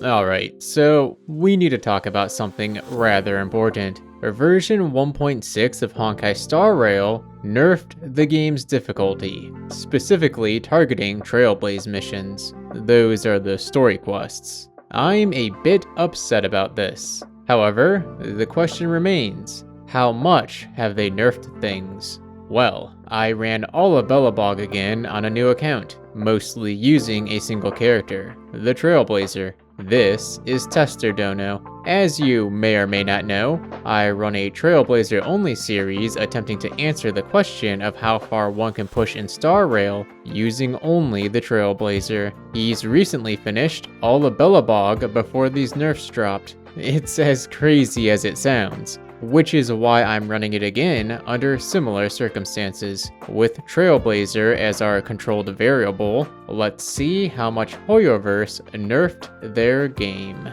Alright, so we need to talk about something rather important. Version 1.6 of Honkai Star Rail nerfed the game's difficulty, specifically targeting Trailblaze missions. Those are the story quests. I'm a bit upset about this. However, the question remains, how much have they nerfed things? Well, I ran all of Belobog again on a new account, mostly using a single character, the Trailblazer. This is Tester Dono. As you may or may not know, I run a Trailblazer only series attempting to answer the question of how far one can push in Star Rail using only the Trailblazer. He's recently finished all of Belobog before these nerfs dropped. It's as crazy as it sounds, which is why I'm running it again under similar circumstances. With Trailblazer as our controlled variable, let's see how much Hoyoverse nerfed their game.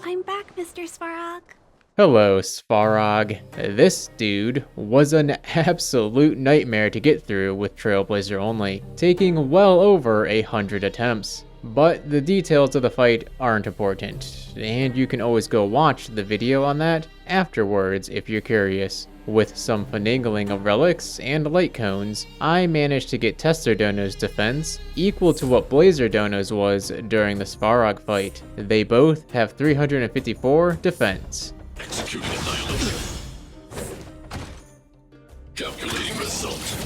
I'm back, Mr. Svarog. Hello, Svarog. This dude was an absolute nightmare to get through with Trailblazer only, taking well over 100 attempts. But the details of the fight aren't important, and you can always go watch the video on that afterwards if you're curious. With some finagling of relics and light cones, I managed to get Tester Dono's defense equal to what Blazer Dono's was during the Svarog fight. They both have 354 defense. Executing annihilation. Calculating result.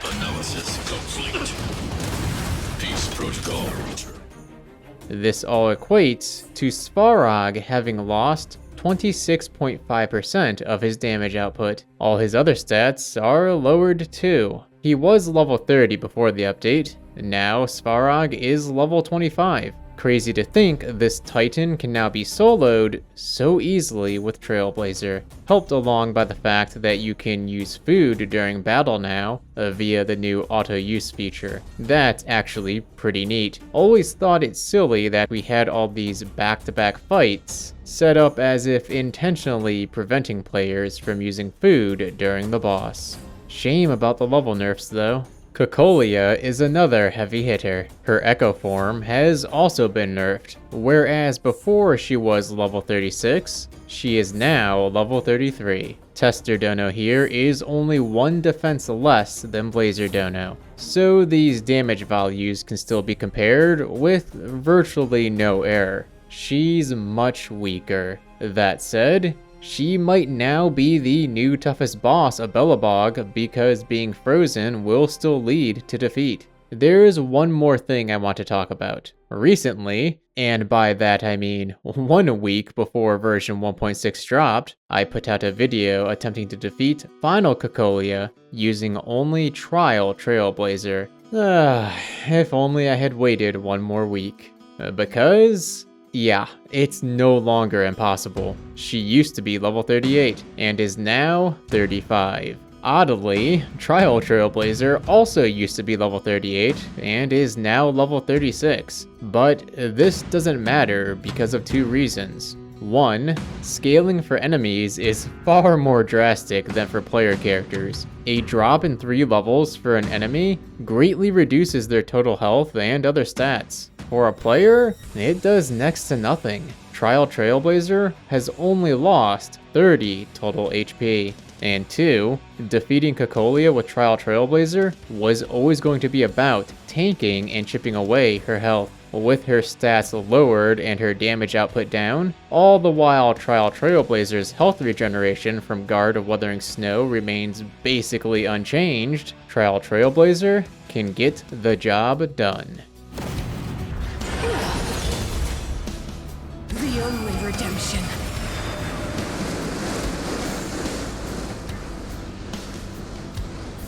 Analysis complete. Peace protocol. This all equates to Svarog having lost 26.5% of his damage output. All his other stats are lowered too. He was level 30 before the update, now Svarog is level 25. Crazy to think this Titan can now be soloed so easily with Trailblazer, helped along by the fact that you can use food during battle now via the new auto use feature. That's actually pretty neat. Always thought it silly that we had all these back-to-back fights set up as if intentionally preventing players from using food during the boss. Shame about the level nerfs though. Cocolia is another heavy hitter. Her Echo form has also been nerfed, whereas before she was level 36, she is now level 33. Tester Dono here is only 1 defense less than Blazer Dono, so these damage values can still be compared with virtually no error. She's much weaker. That said, she might now be the new toughest boss of Belobog because being frozen will still lead to defeat. There is one more thing I want to talk about. Recently, and by that I mean 1 week before version 1.6 dropped, I put out a video attempting to defeat Final Cocolia using only Trial Trailblazer. If only I had waited 1 more week. Because yeah, it's no longer impossible. She used to be level 38 and is now 35. Oddly, Trial Trailblazer also used to be level 38 and is now level 36. But this doesn't matter because of 2 reasons. 1, scaling for enemies is far more drastic than for player characters. A drop in 3 levels for an enemy greatly reduces their total health and other stats. For a player, it does next to nothing. Trial Trailblazer has only lost 30 total HP. And 2, defeating Cocolia with Trial Trailblazer was always going to be about tanking and chipping away her health. With her stats lowered and her damage output down, all the while Trial Trailblazer's health regeneration from Guard of Wuthering Snow remains basically unchanged, Trial Trailblazer can get the job done. The only redemption.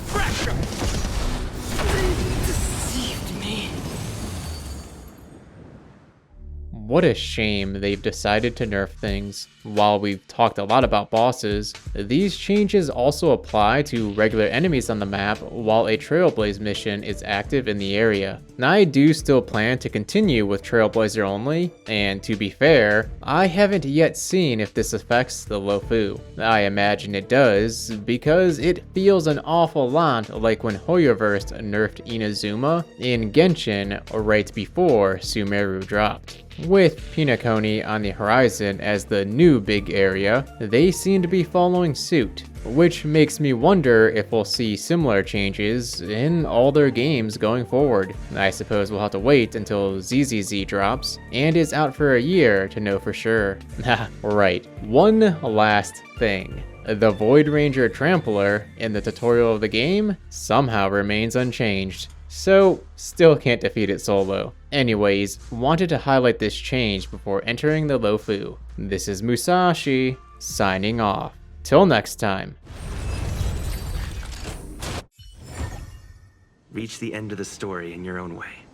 Pressure! They deceived me. What a shame they've decided to nerf things. While we've talked a lot about bosses, these changes also apply to regular enemies on the map while a Trailblaze mission is active in the area. Now, I do still plan to continue with Trailblazer only, and to be fair, I haven't yet seen if this affects the Lofu. I imagine it does, because it feels an awful lot like when Hoyoverse nerfed Inazuma in Genshin right before Sumeru dropped. With Pinakoni on the horizon as the new big area, they seem to be following suit, which makes me wonder if we'll see similar changes in all their games going forward. I suppose we'll have to wait until ZZZ drops and is out for a year to know for sure. Right, one last thing. The Void Ranger Trampler in the tutorial of the game somehow remains unchanged. So, still can't defeat it solo. Anyways, wanted to highlight this change before entering the Lofu. This is Moosashi, signing off. Till next time. Reach the end of the story in your own way.